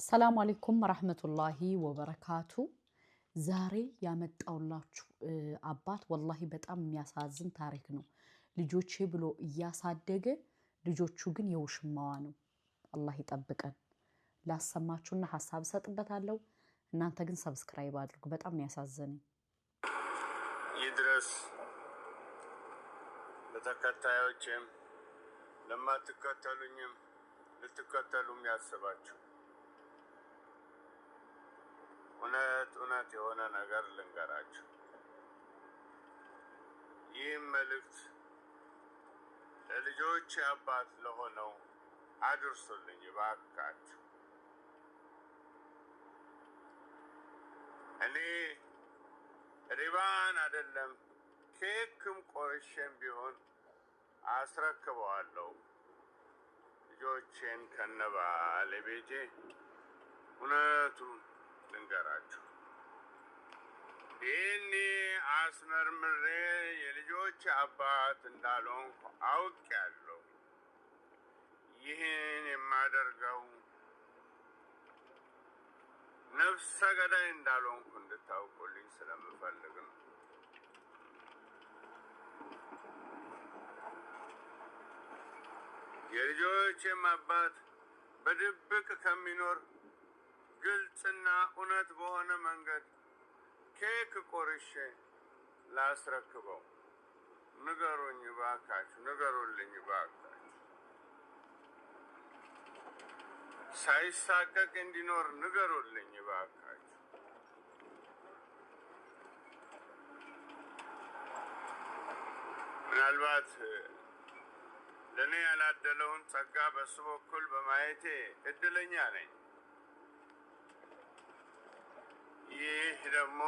ሰላም አለይኩም ወራህመቱላሂ ወበረካቱ። ዛሬ ያመጣውላችሁ አባት ወላሂ በጣም የሚያሳዝን ታሪክ ነው። ልጆቼ ብሎ እያሳደገ ልጆቹ ግን የውሽማዋ ነው። አላህ ይጠብቀን። ላሰማችሁና ሐሳብ ሰጥበታለሁ። እናንተ ግን ሰብስክራይብ አድርጉ። በጣም ነው ያሳዘነኝ። ይድረስ ለተከታዮችም ለማትከተሉኝም ልትከተሉም ያስባችሁ እውነት የሆነ ነገር ልንገራችሁ። ይህም መልእክት ለልጆች አባት ለሆነው አድርሱልኝ እባካችሁ። እኔ ሪባን አይደለም ኬክም ቆርሼም ቢሆን አስረክበዋለሁ ልጆቼን ከነባለቤቴ። እውነቱን ልንገራችሁ፣ ይህኔ አስመርምሬ የልጆች አባት እንዳልሆንኩ አውቄያለሁ። ይህን የማደርገው ነፍሰ ገዳይ እንዳልሆንኩ እንድታውቁልኝ ስለምፈልግ ነው። የልጆቼም አባት በድብቅ ከሚኖር ግልጽና እውነት በሆነ መንገድ ኬክ ቆርሼ ላስረክበው ንገሩኝ እባካችሁ፣ ንገሩልኝ እባካችሁ። ሳይሳቀቅ እንዲኖር ንገሩልኝ እባካችሁ። ምናልባት ለእኔ ያላደለውን ጸጋ በሱ በኩል በማየቴ እድለኛ ነኝ። ይህ ደግሞ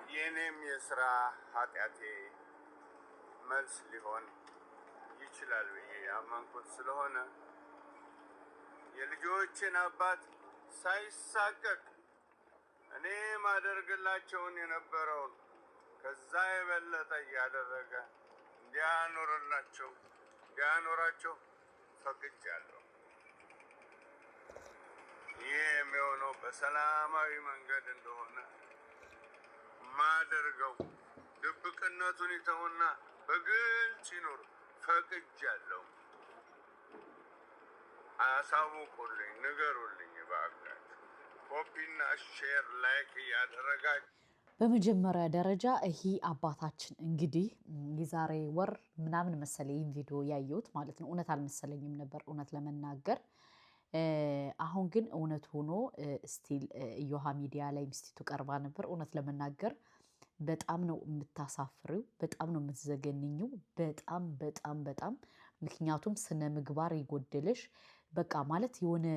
የእኔም የስራ ኃጢአቴ መልስ ሊሆን ይችላል ብዬ ያመንኩት ስለሆነ የልጆችን አባት ሳይሳቀቅ እኔ ማደርግላቸውን የነበረውን ከዛ የበለጠ እያደረገ እንዲያኖራቸው ፈቅጃለሁ። ይህ የሚሆነው በሰላማዊ መንገድ እንደሆነ ማደርገው ድብቅነቱን ይተውና በግልጽ ይኖር ፈቅጃለሁ። አሳውቁልኝ፣ ንገሩልኝ እባካችሁ። ኮፒና ሼር ላይክ እያደረጋችሁ በመጀመሪያ ደረጃ ይሄ አባታችን እንግዲህ የዛሬ ወር ምናምን መሰለ ይህን ቪዲዮ ያየሁት ማለት ነው። እውነት አልመሰለኝም ነበር እውነት ለመናገር። አሁን ግን እውነት ሆኖ ስቲል እዮሃ ሚዲያ ላይ ሚስቲቱ ቀርባ ነበር። እውነት ለመናገር በጣም ነው የምታሳፍሪው፣ በጣም ነው የምትዘገንኝው። በጣም በጣም በጣም ምክንያቱም ስነ ምግባር ይጎደለሽ። በቃ ማለት የሆነ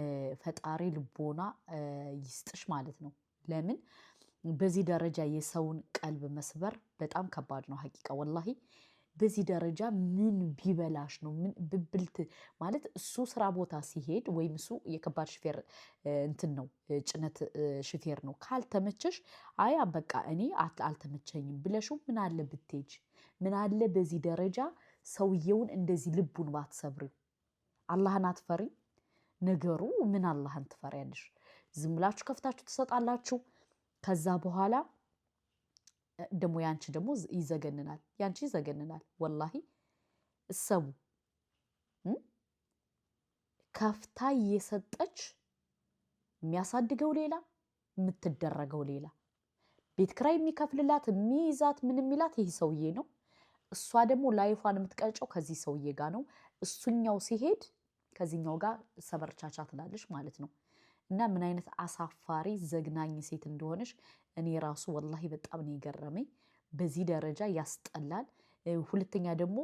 ፈጣሪ ልቦና ይስጥሽ ማለት ነው። ለምን በዚህ ደረጃ የሰውን ቀልብ መስበር በጣም ከባድ ነው። ሀቂቃ ወላሂ በዚህ ደረጃ ምን ቢበላሽ ነው? ምን ብብልት ማለት እሱ ስራ ቦታ ሲሄድ ወይም እሱ የከባድ ሹፌር እንትን ነው ጭነት ሹፌር ነው። ካልተመቸሽ አያ በቃ እኔ አልተመቸኝም ብለሽው ምን አለ ብትሄጂ፣ ምን አለ በዚህ ደረጃ ሰውየውን እንደዚህ ልቡን ባትሰብሪው። አላህን አትፈሪ? ነገሩ ምን አላህን ትፈሪያለሽ? ዝም ብላችሁ ከፍታችሁ ትሰጣላችሁ። ከዛ በኋላ ደግሞ ያንቺ ደግሞ ይዘገንናል፣ ያንቺ ይዘገንናል። ወላሂ እሰቡ፣ ከፍታ እየሰጠች የሚያሳድገው ሌላ፣ የምትደረገው ሌላ። ቤት ኪራይ የሚከፍልላት የሚይዛት ምን የሚላት ይህ ሰውዬ ነው። እሷ ደግሞ ላይፏን የምትቀጨው ከዚህ ሰውዬ ጋር ነው። እሱኛው ሲሄድ ከዚህኛው ጋር ሰበርቻቻ ትላለች ማለት ነው። እና ምን አይነት አሳፋሪ ዘግናኝ ሴት እንደሆነች እኔ ራሱ ወላሂ በጣም ነው የገረመኝ። በዚህ ደረጃ ያስጠላል። ሁለተኛ ደግሞ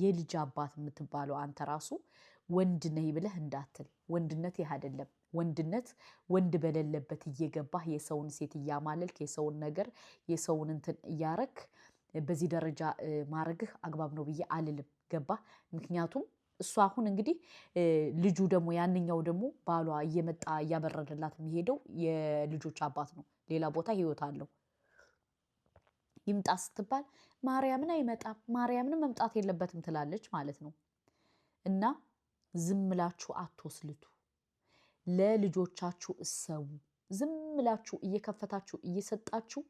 የልጅ አባት የምትባለው አንተ ራሱ ወንድ ነህ ብለህ እንዳትል። ወንድነት ይህ አይደለም። ወንድነት ወንድ በሌለበት እየገባህ የሰውን ሴት እያማለልክ የሰውን ነገር የሰውን እንትን እያረክ በዚህ ደረጃ ማረግህ አግባብ ነው ብዬ አልልም። ገባህ? ምክንያቱም እሱ አሁን እንግዲህ ልጁ ደግሞ ያንኛው ደግሞ ባሏ እየመጣ እያበረደላት የሚሄደው የልጆች አባት ነው። ሌላ ቦታ ህይወት አለው። ይምጣ ስትባል ማርያምን አይመጣም፣ ማርያምን መምጣት የለበትም ትላለች ማለት ነው። እና ዝምላችሁ አትወስልቱ። ለልጆቻችሁ እሰቡ። ዝም ብላችሁ እየከፈታችሁ እየሰጣችሁ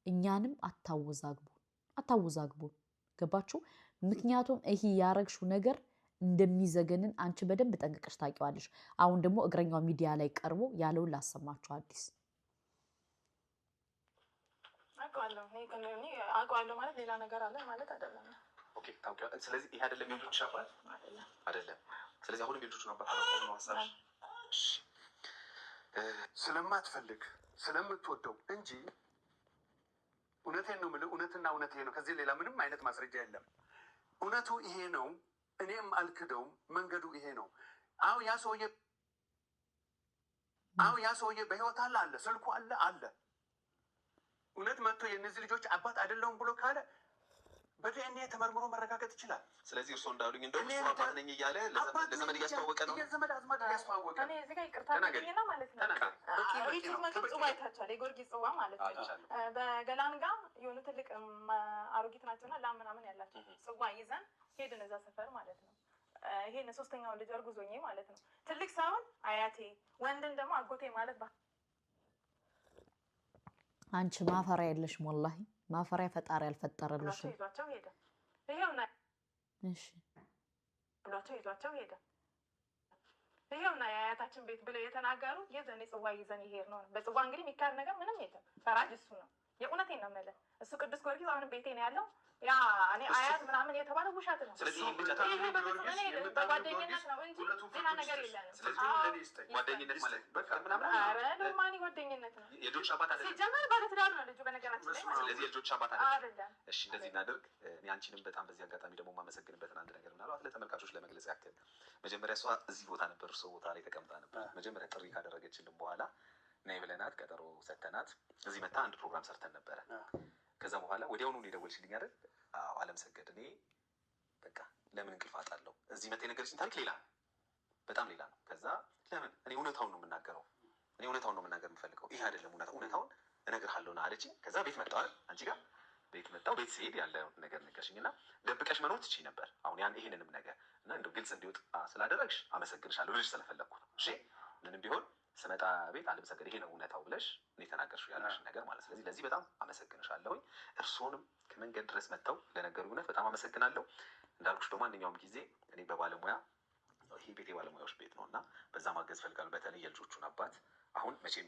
እኛንም አታወዛግቡ። ገባችሁ? ምክንያቱም ይሄ ያረግሽው ነገር እንደሚዘገንን አንቺ በደንብ ጠንቅቀሽ ታውቂዋለሽ። አሁን ደግሞ እግረኛው ሚዲያ ላይ ቀርቦ ያለውን ላሰማችሁ። አዲስ አውቀዋለሁ ማለት ሌላ ነገር አለ ማለት አይደለም። ኦኬ ታውቂዋለሽ። ስለዚህ ይሄ አይደለም የልጆች አባት አይደለም። ስለዚህ አሁንም የልጆቹን አባት ነው ሀሳብሽ። ስለማትፈልግ ስለምትወደው እንጂ እውነቴን ነው የምልህ። እውነትና እውነት ይሄ ነው። ከዚህ ሌላ ምንም አይነት ማስረጃ የለም። እውነቱ ይሄ ነው። እኔም አልክደውም። መንገዱ ይሄ ነው። አዎ ያ ሰውዬ በህይወት አለ፣ ስልኩ አለ። እውነት መጥቶ የእነዚህ ልጆች አባት አይደለሁም ብሎ ካለ በዲኤንኤ ተመርምሮ መረጋገጥ ይችላል። ስለዚህ እርስዎ እንዳሉኝ እንደውም እሱ አባት ነኝ እያለ ለዘመድ እያስተዋወቀ ነው። የዘመድ አዝማድ እያስተዋወቀ እኔ እዚህ ጋር ይቅርታ አድርጊና ማለት ነው። ጽዋ አይታችኋል? የጊዮርጊስ ጽዋ ማለት ነው። በገላን ጋር የሆኑ ትልቅ አሮጊት ናቸውና ላም ምናምን ያላቸው ጽዋ ይዘን ሄድን እዛ ሰፈር ማለት ነው። ይሄን ሶስተኛውን ልጅ እርጉዝ ሆኜ ማለት ነው። ትልቅ ሳይሆን አያቴ፣ ወንድን ደግሞ አጎቴ ማለት አንቺ ማፈሪያ የለሽ ወላሂ ማፈሪያ ፈጣሪ ያልፈጠረልሽ። ይዟቸው ሄደ። ይሄውና እሺ ብሏቸው ይዟቸው ሄደ። ይሄውና የአያታችን ቤት ብለው የተናገሩ የዘኔ ጽዋ ይዘን ይሄድ ነው። በጽዋ እንግዲህ የሚካድ ነገር ምንም የለም። ፈራጅ እሱ ነው። የእውነቴን ነው የምልህ። እሱ ቅዱስ ጊዮርጊስ አሁንም ቤቴ ነው ያለው። ያ እኔ አያት ምናምን የተባለ ውሸት ነው። ስለዚህ ይሄ በጓደኝነት ነው እንጂ ሌላ ነገር የለንም። ጓደኝነት ማለት በቃ ምናምን ኖርማሊ ጓደኝነት ነው። የልጆች አባት አይደለም። ሲጀመር ባለትዳር ነው ልጁ በነገራችን ላይ። ስለዚህ የልጆች አባት አይደለም። እሺ እንደዚህ እናድርግ። እኔ አንቺንም በጣም በዚህ አጋጣሚ ደግሞ የማመሰግንበትን አንድ ነገር ምናልባት ለተመልካቾች ለመግለጽ ያክል መጀመሪያ እሷ እዚህ ቦታ ነበር፣ እርሶ ቦታ ላይ ተቀምጣ ነበር። መጀመሪያ ጥሪ ካደረገችልን በኋላ ነይ ብለናት ቀጠሮ ሰተናት እዚህ መታ አንድ ፕሮግራም ሰርተን ነበረ። ከዛ በኋላ ወዲያውኑ የደወልሽልኝ አይደል? አዎ አለምሰገድ፣ እኔ በቃ ለምን እንቅልፍ አጣለሁ? እዚህ መታ የነገረችኝ ታሪክ ሌላ ነው፣ በጣም ሌላ ነው። ከዛ ለምን እኔ እውነታውን ነው የምናገረው፣ እኔ እውነታውን ነው መናገር የምፈልገው፣ ይሄ አይደለም እውነታውን እነግርሃለሁ ና አለችኝ። ከዛ ቤት መጣሁ አይደል አንቺ ጋር ቤት መጣሁ። ቤት ስሄድ ያለ ነገር ነገርሽኝ እና ደብቀሽ መኖር ትችይ ነበር። አሁን ይሄንንም ነገር እና እንደው ግልጽ እንዲወጣ ስላደረግሽ አመሰግንሻለሁ ልጅ ስለፈለግኩ ነው። እሺ ምንም ቢሆን ስመጣ ቤት አለምሰገድ ይሄ ነው እውነታው ብለሽ እኔ ተናገርሽው ያለሽን ነገር ማለት። ስለዚህ ለዚህ በጣም አመሰግንሻለሁኝ። እርስዎንም ከመንገድ ድረስ መጥተው ለነገሩ እውነት በጣም አመሰግናለሁ። እንዳልኩሽ በማንኛውም ጊዜ እኔ በባለሙያ ይሄ ቤት የባለሙያዎች ቤት ነው እና በዛ ማገዝ ፈልጋለሁ። በተለይ የልጆቹን አባት አሁን መቼም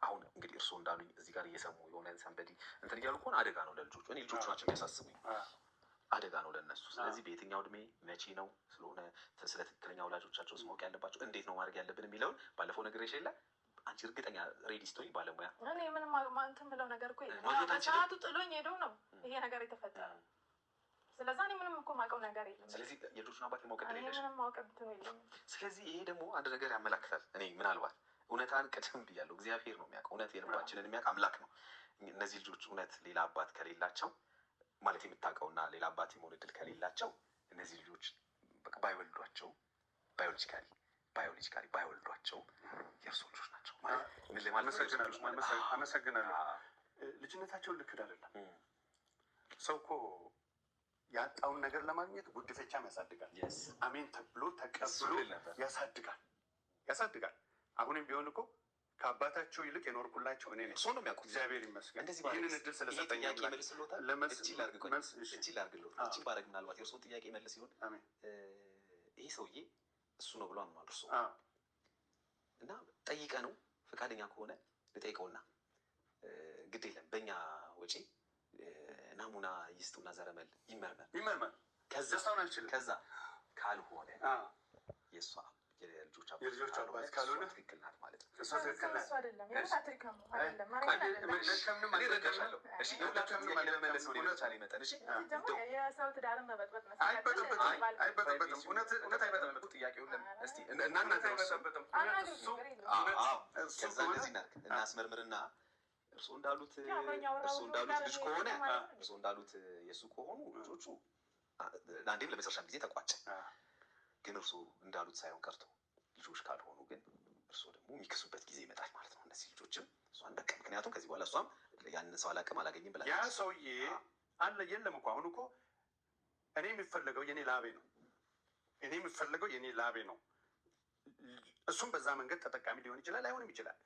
አሁን እንግዲህ እርስዎ እንዳሉኝ እዚህ ጋር እየሰሙ የሆነ ሰንበዲ እንትን እያሉ ከሆነ አደጋ ነው ለልጆቹ። እኔ ልጆቹ ናቸው የሚያሳስቡኝ፣ አደጋ ነው ለእነሱ። ስለዚህ በየትኛው እድሜ መቼ ነው ስለሆነ ስለ ትክክለኛ ወላጆቻቸው ማወቅ ያለባቸው እንዴት ነው ማድረግ ያለብን የሚለውን ባለፈው ነግሬሽ የለ አንቺ እርግጠኛ ሬዲ ስቶሪ ባለሙያ እኔ ምንም እንትን ብለው ነገር እኮ ሰዓቱ ጥሎኝ ሄዶ ነው ይሄ ነገር የተፈጠረው። ስለዛ እኔ ምንም እኮ ማውቀው ነገር የለም። ስለዚህ የልጆቹን አባት ማወቅ የለሽ። ምንም ማውቀው እንትን የለም። ስለዚህ ይሄ ደግሞ አንድ ነገር ያመላክታል። እኔ ምናልባት እውነታን ቅድም ብያለሁ፣ እግዚአብሔር ነው የሚያውቀው። እውነት የልባችንን የሚያውቅ አምላክ ነው። እነዚህ ልጆች እውነት ሌላ አባት ከሌላቸው ማለት የምታውቀውና ሌላ አባት የመሆን እድል ከሌላቸው እነዚህ ልጆች ባይወልዷቸው ባዮሎጂካሊ ባይወልዷቸው የእርሶ ልጆች ናቸው ማለት ምን ለማለት አመሰግናለሁ። ልጅነታቸውን ልክድ አይደለም። ሰው እኮ ያጣውን ነገር ለማግኘት ጉድፈቻም ያሳድጋል። አሜን ተብሎ ተቀብሎ ያሳድጋል። አሁንም ቢሆን እኮ ከአባታቸው ይልቅ የኖርኩላቸው እኔ ነኝ። እሱ ነው የሚያውቁት። እግዚአብሔር ይመስገን ይህንን እድል ስለሰጠኝ። እቺ ባረግ ምናልባት የእርስዎን ጥያቄ መልስ ይሆን? ይህ ሰውዬ እሱ ነው ብሎ አምኗል እርሶ እና ጠይቀ ነው ፈቃደኛ ከሆነ ልጠይቀውና ግድ የለም በእኛ ወጪ ናሙና ይስጡና ዘረመል ይመርመር። ከዛ ካልሆነ የእሷ የልጆች አባት ካልሆነ ትክክል ናት ማለት ነው። እሷ ትክክል ናት አይደለም። የሰው ትዳርን መበጥበጥ አይበጠበጥም። እውነት አይበጠበጥም። ጥያቄውን ከዛ እንደዚህ እናስመርምርና እርስዎ እንዳሉት ልጅ ከሆነ እርስዎ እንዳሉት የእሱ ከሆኑ ልጆቹ ለአንዴም ለመጨረሻም ጊዜ ተቋጨ። ግን እርስዎ እንዳሉት ሳይሆን ቀርቶ ልጆች ካልሆኑ ግን እርስዎ ደግሞ የሚክሱበት ጊዜ ይመጣል ማለት ነው። እነዚህ ልጆችም እሷን በቃ ምክንያቱም ከዚህ በኋላ እሷም ያንን ሰው አላውቅም አላገኝም ብላ ያ ሰውዬ አለ የለም እኮ አሁን እኮ እኔ የሚፈለገው የኔ ላቤ ነው። እሱም በዛ መንገድ ተጠቃሚ ሊሆን ይችላል፣ አይሆንም ይችላል።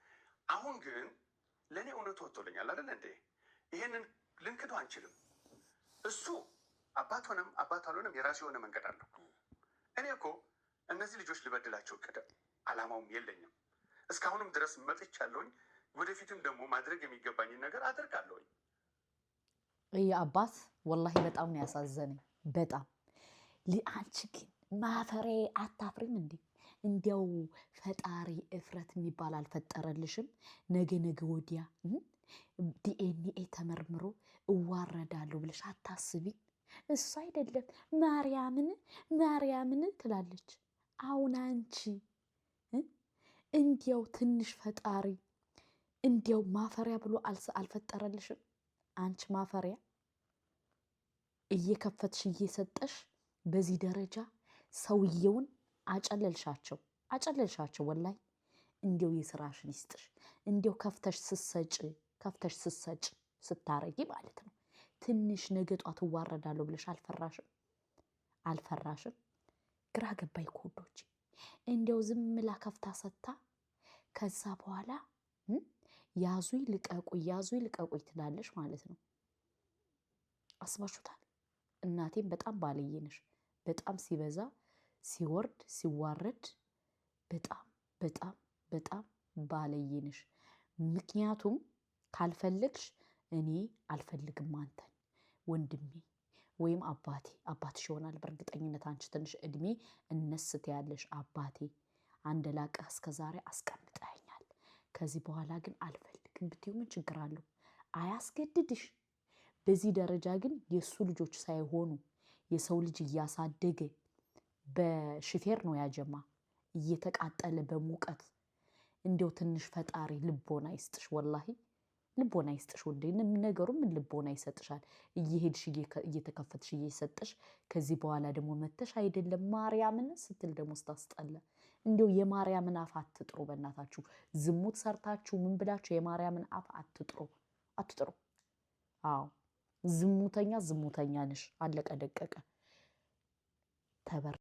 አሁን ግን ለእኔ እውነቱ ወጥቶልኛል አይደል እንዴ? ይሄንን ልንክደው አንችልም። እሱ አባት ሆነም አባት አልሆነም የራሱ የሆነ መንገድ አለው። እኔ እኮ እነዚህ ልጆች ልበድላቸው እቅድ አላማውም የለኝም። እስካሁንም ድረስ መጥቻለሁኝ። ወደፊትም ደግሞ ማድረግ የሚገባኝን ነገር አደርጋለሁኝ። ይህ አባት ወላሂ በጣም ነው ያሳዘነኝ። በጣም አንቺ ግን ማፈሬ አታፍሪም እንዴ? እንዲያው ፈጣሪ እፍረት የሚባል አልፈጠረልሽም? ነገ ወዲያ ዲኤንኤ ተመርምሮ እዋረዳለሁ ብለሽ አታስቢ? እሱ አይደለም ማርያምን ትላለች። አሁን አንቺ እንዲያው ትንሽ ፈጣሪ እንዲያው ማፈሪያ ብሎ አልፈጠረልሽም? አንቺ ማፈሪያ እየከፈትሽ እየሰጠሽ በዚህ ደረጃ ሰውየውን አጨለልሻቸው። ወላይ እንዲያው የስራሽን ይስጥሽ። እንዲያው ከፍተሽ ስሰጭ ስታረጊ ማለት ነው። ትንሽ ነገ ጧት እዋረዳለሁ ብለሽ አልፈራሽም? ግራ ገባኝ ኮዶች። እንዲያው ዝም ብላ ከፍታ ሰጥታ ከዛ በኋላ ያዙኝ ልቀቁኝ ትላለሽ ማለት ነው። አስባችሁታል? እናቴም በጣም ባለየ ነሽ። በጣም ሲበዛ ሲወርድ ሲዋረድ በጣም ባለየ ነሽ። ምክንያቱም ካልፈለግሽ እኔ አልፈልግም አንተን ወንድሜ ወይም አባትሽ ይሆናል በእርግጠኝነት። አንቺ ትንሽ እድሜ እነስት ያለሽ አባቴ አንደላቀህ እስከ ዛሬ አስቀምጠኸኛል። ከዚህ በኋላ ግን አልፈልግም ብትይው ምን ችግር አለው? አያስገድድሽ። በዚህ ደረጃ ግን የሱ ልጆች ሳይሆኑ የሰው ልጅ እያሳደገ በሽፌር ነው ያጀማ እየተቃጠለ በሙቀት እንዲያው ትንሽ ፈጣሪ ልቦና ይስጥሽ። ወላሂ ልቦና ይስጥሽ። ወንዴ ነገሩ ምን ልቦና ይሰጥሻል? እየሄድሽ እየተከፈትሽ እየሰጠሽ ከዚህ በኋላ ደግሞ መተሽ አይደለም ማርያምን ስትል ደግሞ ስታስጠላ። እንዲያው የማርያምን አፍ አትጥሩ በእናታችሁ። ዝሙት ሰርታችሁ ምን ብላችሁ የማርያምን አፍ አትጥሩ። አዎ ዝሙተኛ ነሽ። አለቀ ደቀቀ። ተበር